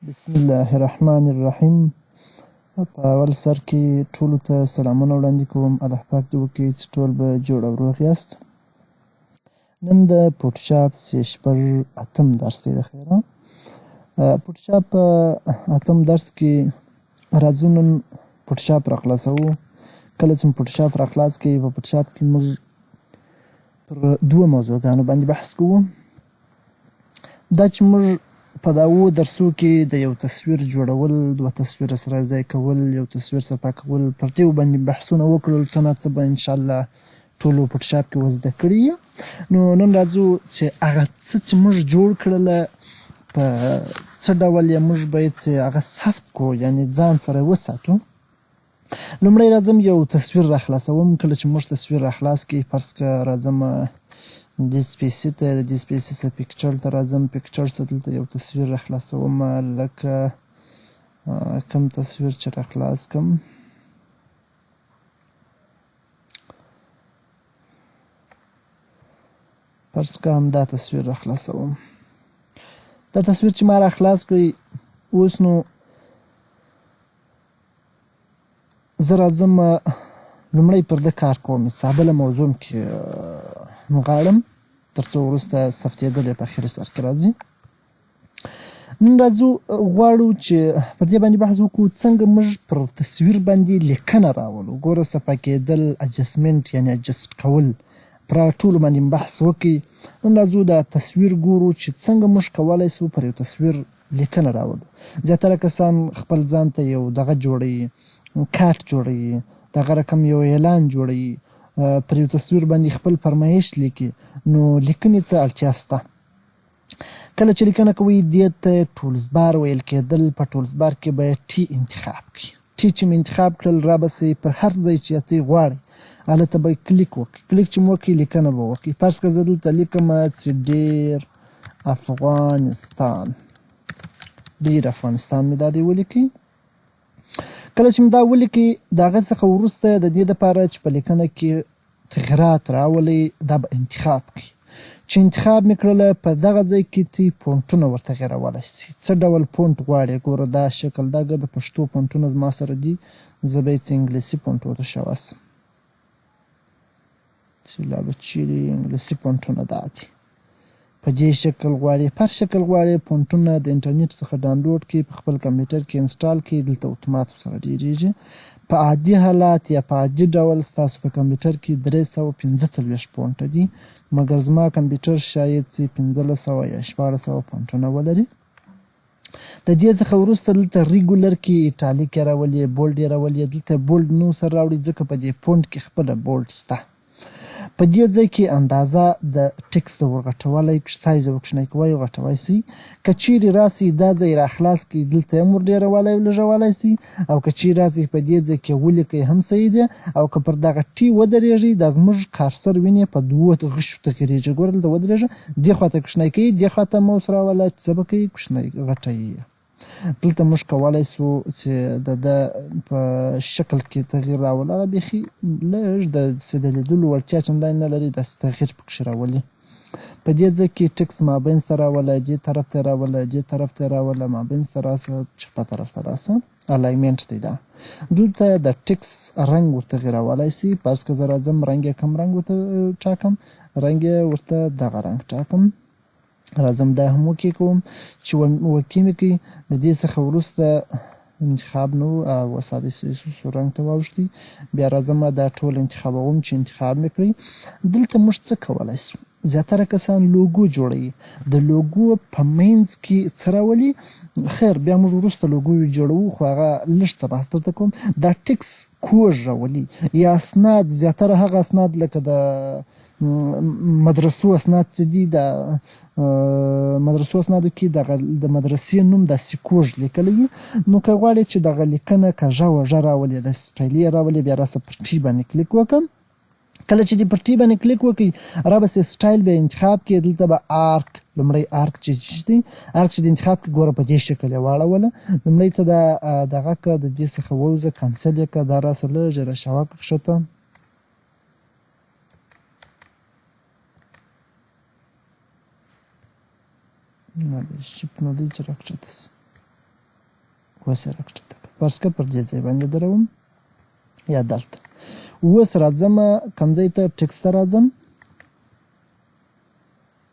بسم الله الرحمن الرحیم. په اول سر کې ټولو ته سلامونه وړاندې کوم. الله پاک دې وکړي چې ټول به جوړ او روغ یاست. نن د فوټوشاپ 8 درس دی د خیره. فوټوشاپ اتم درس کې راځو نن فوټوشاپ را خلاصوو. کله چې فوټوشاپ را خلاص کړئ په فوټوشاپ کې موږ پر دوه موضوعګانو باندې بحث کوو. دا چې موږ په دا اووه درسو کې د یو تصویر جوړول، دوه تصویره سره یوځای کول، یو تصویر صفا کول، پر دې باندې بحثونه وکړل. څه ناڅه به انشاءالله ټولو فوټوشاپ کې وزده کړي یو. نو نن راځو چې هغه څه چې موږ جوړ کړله په څه ډول یې موږ باید چې هغه ثبت کړو، یعنې ځان سره وساتو. لومړی راځم یو تصویر را خلاصوم. کله چې موږ تصویر را خلاص کړي، فرض کړه راځم دې سپیسي ته، د دې سپیسي څخه پیکچر ته راځم. پیکچر څخه دلته یو تصویر را خلاصوم. لکه کوم تصویر چې را خلاص کړم، فرض کړه همدا تصویر را خلاصوم. دا تصویر چې ما را خلاص کړی، اوس نو زه راځم لومړی پر ده کار کوم، څه بله موضوع کې نغاړم تر څو وروسته ثبتېدل یې په اخري سر کې راځي. نن راځو غواړو چې پر دې باندې بحث وکړو څنګه موږ پر تصویر باندې لیکنه راولو. ګوره صفا کېدل، اجسمنټ یعنې اجسټ کول، پر هغه ټولو باندې بحث وکړي. نن راځو دا تصویر ګورو چې څنګه موږ کولی شو پر یو تصویر لیکنه راولو. زیاتره کسان خپل ځان ته یو دغه جوړوي، کارت جوړوي، دغه رقم یو اعلان جوړوي، پر یو تصویر باندې خپل فرمایش لیکي. نو لیکنې ته اړتیا شته. کله چې لیکنه کوئ دې ته ټولز بار ویل کېدل. په ټولز بار کې باید ټي انتخاب کړئ. ټي چې مې انتخاب کړل، رابسئ پر هر ځای چې ته غواړئ هلته به کلیک وکړئ. کلیک چې مو وکړئ لیکنه به وکړئ. فرض کړه زه دلته لیکم چې ډېر افغانستان، ډېر افغانستان مې دا دی ولیکئ. کله چې مې دا ولیکئ، د هغه څخه وروسته د دې دپاره چې په لیکنه کې تغیرات راولئ دا به انتخاب کړئ. چې انتخاب مې کړله، په دغه ځای کې تی فونټونه ورته غیرولی شئ. څه ډول فونټ غواړئ؟ ګوره دا شکل، دا ګر د پښتو فونټونه زما سره دي. زه به یې څه انګلیسي فونټ ورته شوسم چې لا به چیرې انګلیسي فونټونه دا دي. په دې شکل غواړئ، په هر شکل غواړئ فونټونه د انټرنیټ څخه ډاونلوډ کړئ، په خپل کمپیوټر کې انسټال کړئ. دلته اتومات ورسره ډېرېږي. په عادي حالات یا په عادي ډول ستاسو په کمپیوټر کې 345 فونټه دي، مګر زما کمپیوټر شاید چې 1500 یا 1600 فونټونه ولري. د دې څخه وروسته دلته ریګولر کې ایټالیک یې راولي، بولډ یې راولي. دلته بولډ نو سره راوړي ځکه په دې فونټ کې خپله بولډ شته. په دې ځای کې اندازه د ټکسټ د ورغټولی، سایز یې ورکوچنی کوئ، غټوی سئ. که چیرې راسئ دا ځای را خلاص کړئ، دلته هم ور ډېرولی او لږولی سئ. او که چیرې راسئ په دې ځای کې ولیکئ هم صحیح دی. او که پر دغه ټي ودرېږئ، دا زموږ کارسر وینې په دوو غشو تغیرېږي. ګوره دلته ودرېږه، دې خوا ته کوچنی کوئ، دې خوا ته موس راوله، څه به کوئ؟ کوچنی غټوي. دلته موږ کولی سو چې د ده په شکل کې تغییر راولو. هغه بیخي لږ د لیدلو وړتیا چندانې نه لري، داسې تغییر پکښې راولي. په دې ځای کې ټکس مابینځ ته راوله، دې طرف ته یې راوله، دې طرف ته یې راوله، مابینځ ته راسه، چپه طرف ته راسه. الاینمنټ دی دا. دلته د ټکس رنګ ورته غیرولی سي. فرض که زه راځم رنګ یې کوم رنګ ورته ټاکم، رنګ یې ورته دغه رنګ ټاکم. راځم دا هم اوکې کوم. چې اوکې مې کړي، د دې څخه وروسته انتخاب نو ساده سو رنګ ته واوښتي. بیا راځم دا ټول انتخابوم چې انتخاب مې کړئ. دلته موږ څه کولی سو؟ زیاتره کسان لوګو جوړوي. د لوګو په منځ کې څه راولي؟ خیر بیا موږ وروسته لوګو جوړوو، خو هغه لږ څه بحث درته کوم. دا ټکس کوږ راولي. یا اسناد، زیاتره هغه اسناد لکه د مدرسو اسناد څه دي، د مدرسو اسنادو کې د مدرسې نوم داسې کوږ لیکلی وي. نو که غواړئ چې دغه لیکنه کږه وږه راولي، داسې سټایلي یې راولي، بیا راسه پر ټي باندې کلیک وکړم. کله چې دې پر ټي باندې کلیک وکړئ، رابسې سټایل به انتخاب کړئ. دلته به آرک، لومړی آرک چې دی، آرک چې د انتخاب کړئ، ګوره په دې شکل یې واړوله. لومړی ته دغه کړه، د دې څخه ووځه، کنسل یې کړه، دا راسه لږ یې راشوه کړه ښکته. نه شیپ نه دی چې راکښته شي. اوس یې راکښته کړه. فرض کړه پر دې ځای باندې دروم یا دلته. اوس راځم کوم ځای ته ټکس ته راځم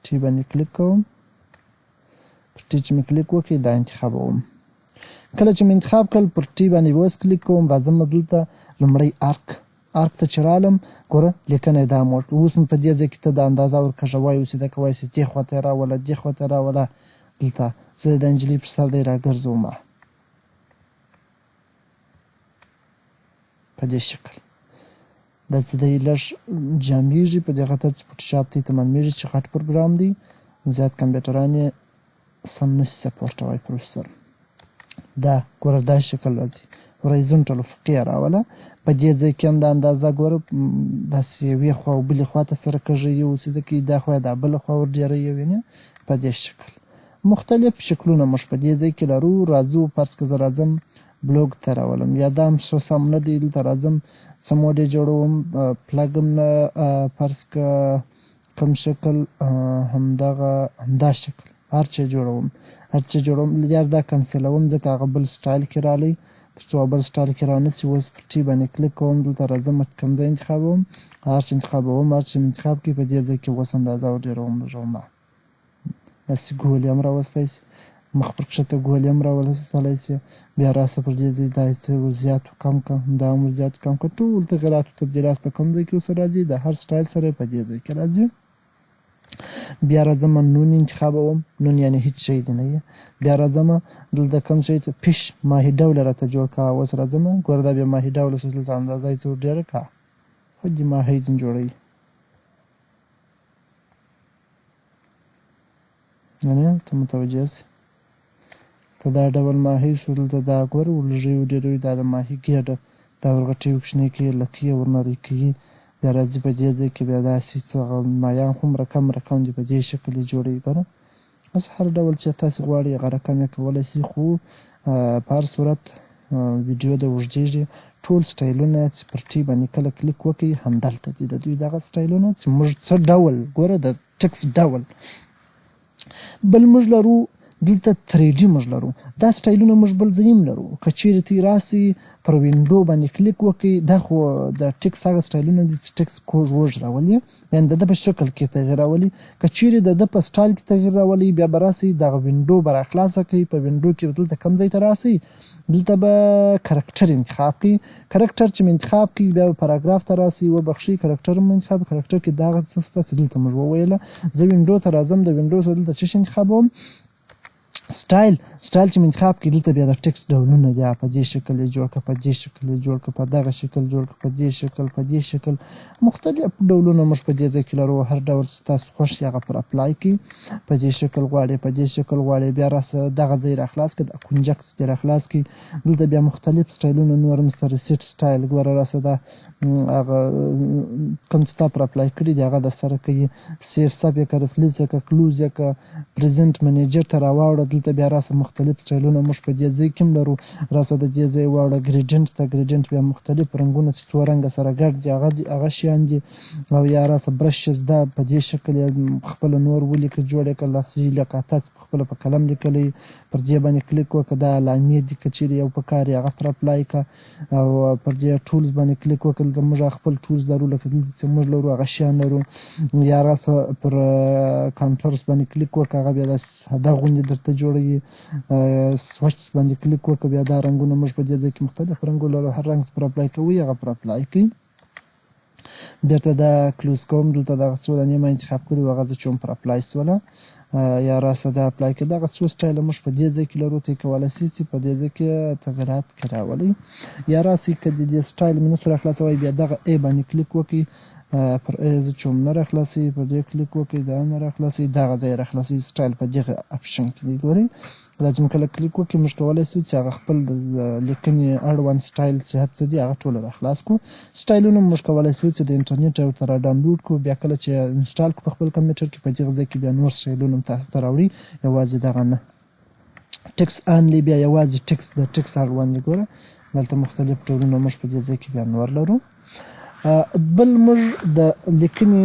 ټي باندې کلیک کوم. پر ټي چې مې کلیک وکړي دا انتخابوم. کله چې مې انتخاب کړل پر ټي باندې اوس کلیک کوم راځم دلته لومړی ارک ته چې رالم ګوره لیکنه یې دا موړ کړه. اوس په دې ځای کې ته د اندازه ورکږه وایي اوس یې ده کولی شې دې خواته یې راوله دې خواته یې راوله. دلته زه د نجلۍ پر سر دی راګرځوم په دې شکل. دا څه دی لږ جامېږي په دې خاطر چې فوټوشاپ ته تمامېږي چې غټ پروګرام دی زیات کمپیوټران یې سم نشي سپورټوی پروسیسر. دا ګوره دا شکل راځي هورایزونټل افقي یې راوله. په دې ځای کې هم دا اندازه ګوره داسې یوې خوا او بلې خوا ته سره کږوي اوسېده کوي دا خوا دا بله خوا ور ډېروي وینې په دې شکل. مختلف شکلونه موږ په دې ځای کې لرو. راځو فرض که زه راځم بلوګ ته راولم یا دا هم ښه سم نه دی. دلته راځم څه موډ یې جوړوم پلګم نه فرض که کوم شکل همدا شکل هر څه جوړوم یا دا کنسلوم ځکه هغه بل سټایل کې رالی تر څو بل سټایل کې رانسي. اوس پر ټي باندې کلیک کوم دلته راځم کوم ځای انتخابوم هر څه انتخابوم هر څه انتخاب کړي په دې ځای کې اوس اندازه ورډېروم لږوم داسې ګول هم راوستلی سي مخ پر کښته ګول هم راوستلی سي. بیا راسه پر دې ځای دا څه ور زیات کم کړه دا هم ور زیات کم کړه. ټول تغیرات او تبدیلات په کوم ځای کې اوس راځي د هر سټایل سره په دې ځای کې راځي. بیا راځم نون انتخابوم نون یعنې هیڅ شی دی نه یې. بیا راځم دلته کوم شی ته پیش ماهي ډوله راته جوړ کړه. اوس راځم ګوره دا بیا ماهي ډوله شو دلته اندازه یې څه ور ډېره کړه خو دې ماهي ځین جوړوي یعنې ته متوجه سې ته دا ډول ماهي شو دلته دا ګوره ورلږوي ورډېروي دا د ماهي ګېډه دا ورغټوي ورکوشنی کوي لکۍ یې ورنرۍ کوي. بیا راځي په دې ځای کې بیا داسې څه مایان خو هم رقم دي په دې شکل یې جوړوي ګوره. اوس هر ډول چې تاسې غواړئ هغه رقم یې کولی شئ خو په هر صورت ویډیو د اوږدېږي. ټول سټایلونه چې پر ټي باندې کله کلیک وکړئ همدلته دي د دوی دغه سټایلونه چې موږ څه ډول ګوره د ټکس ډول. بل موږ لرو دلته 3D موږ لرو دا سټایلونه موږ بل ځای هم لرو. که چیرې ته راسئ پر وینډو باندې کلیک وکړئ دا خو د ټکس هغه سټایلونه دي چې ټکس کوږ وږ راولي یعنې د ده په شکل کې تغیر راولي. که چیرې د ده په سټایل کې تغیر راولي بیا به راسئ دغه وینډو به راخلاصه کړئ. په وینډو کې دلته کوم ځای ته راسئ دلته به کرکټر انتخاب کړئ. کرکټر چې مې انتخاب کړئ بیا به پاراګراف ته راسئ وبخښئ کرکټر هم انتخاب کرکټر کې دا هغه څه شته چې دلته موږ وویله. زه وینډو ته راځم د وینډو څخه دلته څه شی انتخابوم سټایل چې مې انتخاب کړي دلته بیا د ټکس ډولونه دي په دې شکل یې جوړ کړه په دې شکل یې جوړ کړه په دغه شکل جوړ کړه په دې شکل مختلف ډولونه موږ په دې ځای کې لرو. هر ډول چې تاسو خوښ یې هغه پر اپلای کړئ په دې شکل غواړئ بیا راسه دغه ځای راخلاص کړه د کنجکس دې راخلاص کړئ. دلته بیا مختلف سټایلونه نور هم شته ریسیټ سټایل ګوره راسه دا هغه کوم چې تا پر اپلای کړي دي هغه درسره کوي. سیف سب یې که ریفلیز یې که کلوز یې که پریزنټ منیجر ته راواوړه دلته بیا راسه مختلف سټایلونه موږ په دې ځای کې هم لرو. راسه د دې ځای واوړه ګریډنټ ته ګریډنټ بیا مختلف رنګونه چې څو رنګه سره ګډ دي هغه شیان دي. او یا راسه برشز دا په دې شکل یې خپله نور ولیکه جوړ یې کړه لاسي لیکه تاسې په خپله په قلم لیکلی پر دې باندې کلیک وکړه دا علامې دي که چیرې یو په کار یې هغه پر اپلای کړه او پر دې ټولز باندې کلیک وکړه دلته موږ خپل ټولز لرو لکه دلته چې موږ لرو هغه شیان لرو. یا راسه پر کانټرس باندې کلیک وکړه هغه بیا داسې ساده غوندې درته جوړوي. سوچ باندې کلیک وکړه بیا دا رنګونه موږ په دې ځای کې مختلف رنګونه لرو هر رنګ پر اپلای کوئ هغه پر اپلای کړئ. بیرته دا کلوز کوم دلته دغه څو دانې ما انتخاب کړي وو هغه زه چې هم پر اپلای شوله یا راسه دا اپلای کړه دغه څو سټایله موږ په دې ځای کې لرو ته یې کولی شئ چې په دې ځای کې تغیرات کې راولئ. یا راسئ که د دې سټایل مې نسو راخلاصوی بیا دغه ای باندې کلیک وکړئ پر ای زه چې هم نه راخلاصوي پر دې کلیک وکړئ دا هم نه راخلاصوي دغه ځای راخلاصوي سټایل په دغه اپشن کې دی ګورئ. دا چې مو کله کلیک وکړئ موږ کولی شو چې هغه خپل د لیکنې اړوند سټایل چې هر څه دي هغه ټوله راخلاص کړو. سټایلونه موږ کولی شو چې د انټرنیټ ورته را ډاونلوډ کړو بیا کله چې انسټال کړو په خپل کمپیوټر کې په دغه ځای کې بیا نور سټایلونه هم تاسو ته راوړي یوازې دغه نه. ټکس انلی بیا یوازې ټکس د ټکس اړوند دی ګوره دلته مختلف ډولونه موږ په دې ځای کې بیا نور لرو. بل موږ د لیکنې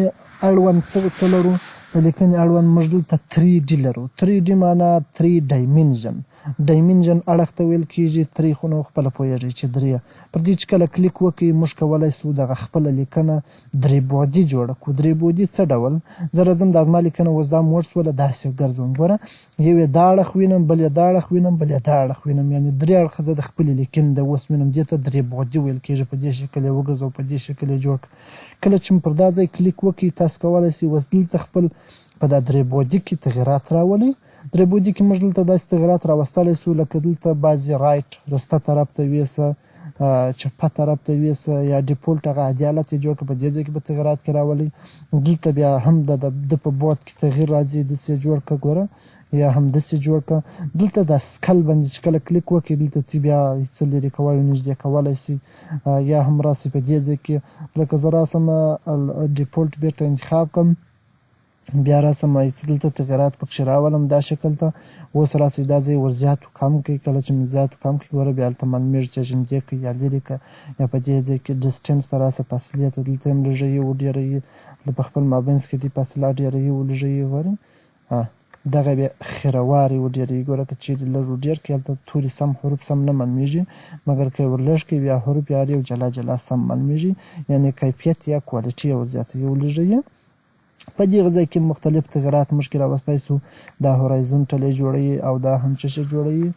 اړوند څه لرو د لیکنې اړوند موږ دلته 3D لرو. 3D معنا 3 ډایمنشن ډایمنشن اړخ ته ویل کېږي، 3 خو نو خپله پوهېږئ چې 3. پر دې چې کله کلیک وکړئ موږ کولی سو دغه خپله لیکنه 3 بعدي جوړه کړو. 3 بعدي څه ډول؟ زه راځم دا زما لیکنه اوس دا موړ شوله، داسې ګرځوم. ګوره یو یې دا اړخ وینم، بل یې دا اړخ وینم، بل یې دا اړخ وینم، یعنې 3 اړخه زه د خپلې لیکنې د اوس وینم. دې ته 3 بعدي ویل کېږي. په دې شکل یې وګرځوو، په دې شکل یې جوړ کړه. کله چې پر دا ځای کلیک وکړئ تاسو کولی سئ اوس دلته خپل په دا 3 بعدي کې تغیرات راولئ. 3 بعدي کې موږ دلته داسې تغیرات راوستلی سو لکه دلته بعضې رایټ رسته طرف ته ویسه، چپه طرف ته ویسه، یا ډیفولټ هغه عادي حالت یې جوړ کړه. په دې ځای کې به تغیرات کې راولئ. دلته بیا هم د په بعد کې تغییر راځي، داسې یې جوړ کړه. ګوره یا همداسې جوړ کړه. دلته دا سکل باندې چې کله کلیک وکړئ دلته بیا څه لرې کوئ نږدې کولی سئ، یا هم راسئ په دې ځای کې لکه زه راسم ډیفولټ بیرته انتخاب کړم، بیا راسم دلته تغیرات پکښې راولم دا شکل ته. اوس راسئ دا ځای ور زیات کم کړئ. کله چې مې زیات کم کړئ ګوره بیا هلته معلومېږي چې ژندې کړئ یا لرې کړه، یا په دې ځای کې ډسټنس ته راسه، فاصلې ته دلته هم لږوي وډېروي، په خپل مابینځ کې دې فاصله ډېروي ولږوي. ګورئ دغه بیا خیروارې وډېروي. ګوره که چیرې لږ وډېر کړي هلته توري سم حروف سم نه معلومېږي، مګر که یې ور لږ کړي بیا حروف یې هر یو جلا جلا سم معلومېږي، یعنې کیفیت یا کوالټي یې ور زیاتوي ولږوي. په دې ځای کې مختلف تغیرات موږ کې راوستی سو. دا هورایزونټل یې جوړوي او دا هم څه شی جوړوي،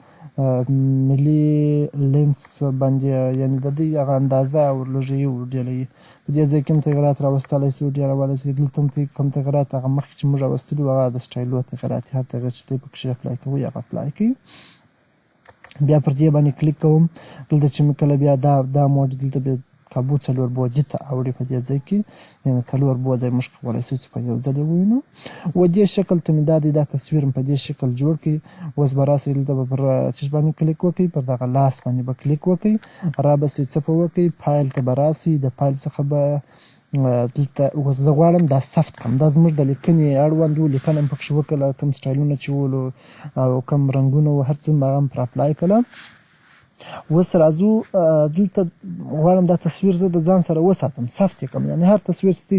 ملي لینس باندې، یعنې د دې هغه اندازه ورلږوي وډېروي. په دې ځای کې هم تغیرات راوستلی سو، ډېرولی سئ. دلته هم کوم تغیرات هغه مخکې چې موږ راوستلي وو هغه د سټایلو تغیرات، هر تغیر چې دی پکښې اپلای کوئ هغه اپلای کړئ. بیا پر دې باندې کلیک کوم. دلته چې مې کله بیا دا موډ دلته بیا کابو 4 بعدي ته اوړي په دې ځای کې، یعنې 4 بعده موږ کولی سو چې په یو ځل یې ووینو. و دې شکل ته مې دا تصویر په دې شکل جوړ کړي. اوس به راسئ دلته به پر چیز باندې کلیک وکړئ، پر دغه لاس باندې به کلیک وکړئ، را به سئ څه په وکړئ، فایل ته به راسئ. د فایل څخه به دلته اوس زه غواړم دا ثبت کړم، دا زموږ د لیکنې اړوند و، لیکنه مې پکښې وکړله، کوم سټایلونه چې ولو او کوم رنګونه و هر څه مې هغه هم پر اپلای کړله. اوس راځو دلته غواړم دا تصویر زه د ځان سره وساتم، ثبت یې کړم، یعنې هر تصویر چې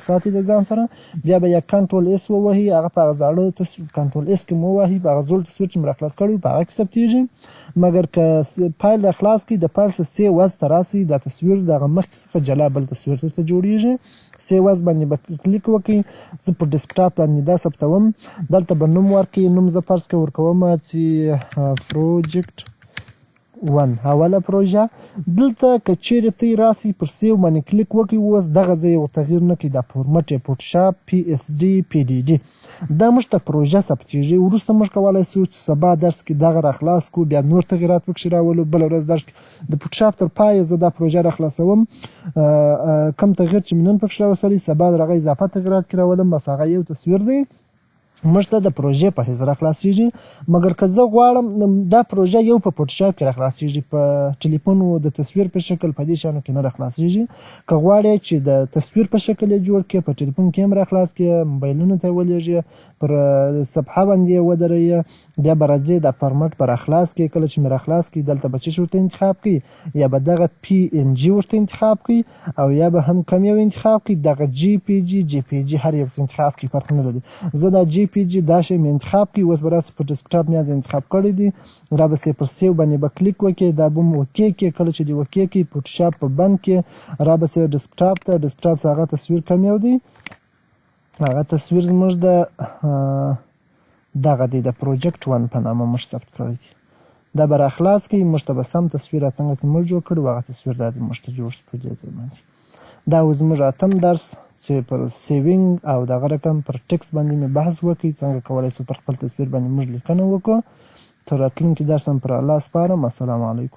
ساتي د ځان سره بیا به یا کنټرول اس ووهي، هغه په هغه زاړه کنټرول اس کې مو ووهي، په هغه زوړ تصویر چې مې راخلاص کړی وي په هغه کې ثبتېږي. مګر که فایل راخلاص کړئ د فایل څخه سیو ته راسئ، دا تصویر د هغه مخکې څخه جلا بل تصویر درته جوړېږي. سیو باندې به کلیک وکړئ. زه په ډیسکټاپ باندې دا ثبتوم. دلته به نوم ورکړئ، نوم زه فرض کړئ ورکوم چې پروجیکټ 1 اوله پروژه. دلته که چیرې ته راسئ پر سیو باندې کلیک وکړئ، اوس دغه ځای ور تغییر نه کړئ، دا فورمټ یې فوټوشاپ PSD PDD دا موږ ته پروژه ثبتېږي. وروسته موږ کولی سو چې سبا درس کې دغه راخلاص کړو، بیا نور تغیرات پکښې راولو. بله ورځ درس کې د فوټوشاپ تر پایه زه دا پروژه راخلاصوم. کم تغییر چې مې نن پکښې راوستلی سبا د هغه اضافه تغیرات کې راولم، بس هغه یو تصویر دی موږ ته د پروژې په حیث راخلاصېږي. مګر که زه غواړم دا پروژه یو په فوټوشاپ کې راخلاصېږي، په ټلیفون و د تصویر په شکل په دې شیانو کې نه راخلاصېږي. که غواړې چې د تصویر په شکل یې جوړ کړې، په ټلیفون کې هم راخلاص کړې، موبایلونو ته یې ولېږې، پر صفحه باندې یې ودروې، بیا به راځې دا فارمټ به راخلاص کړې. کله چې مې راخلاص کړي دلته به څه شي ورته انتخاب کړي، یا به دغه PNG ورته انتخاب کړي، او یا به هم کوم یو انتخاب کړي، دغه JPG هر یو انتخاب کړي، فرق نه لري. زه دا JPG دا شی مې انتخاب کړي. اوس به راسئ په ډیسکټاپ مې دا انتخاب کړی دی، را به سئ پر سیو باندې به کلیک وکړئ، دا به مو اوکې کړي. کله چې دې اوکې کړي فوټوشاپ په بند کې را به سئ ډیسکټاپ ته، ډیسکټاپ څخه هغه تصویر کوم یو دی، هغه تصویر زموږ د دغه دی د پروجیکټ 1 په نامه موږ ثبت کړی دی. دا به راخلاص کړئ، موږ ته به سم تصویر څنګه چې موږ جوړ کړی هغه تصویر دا دی موږ ته جوړ شو په دې ځای باندې. دا و زموږ 8م درس چې پر سیوینګ او دغه رقم پر ټکس باندې مې بحث وکړي، څنګه کولی سو پر خپل تصویر باندې موږ لیکنه وکړو. تر راتلونکي درس هم پر الله سپارم. السلام علیکم.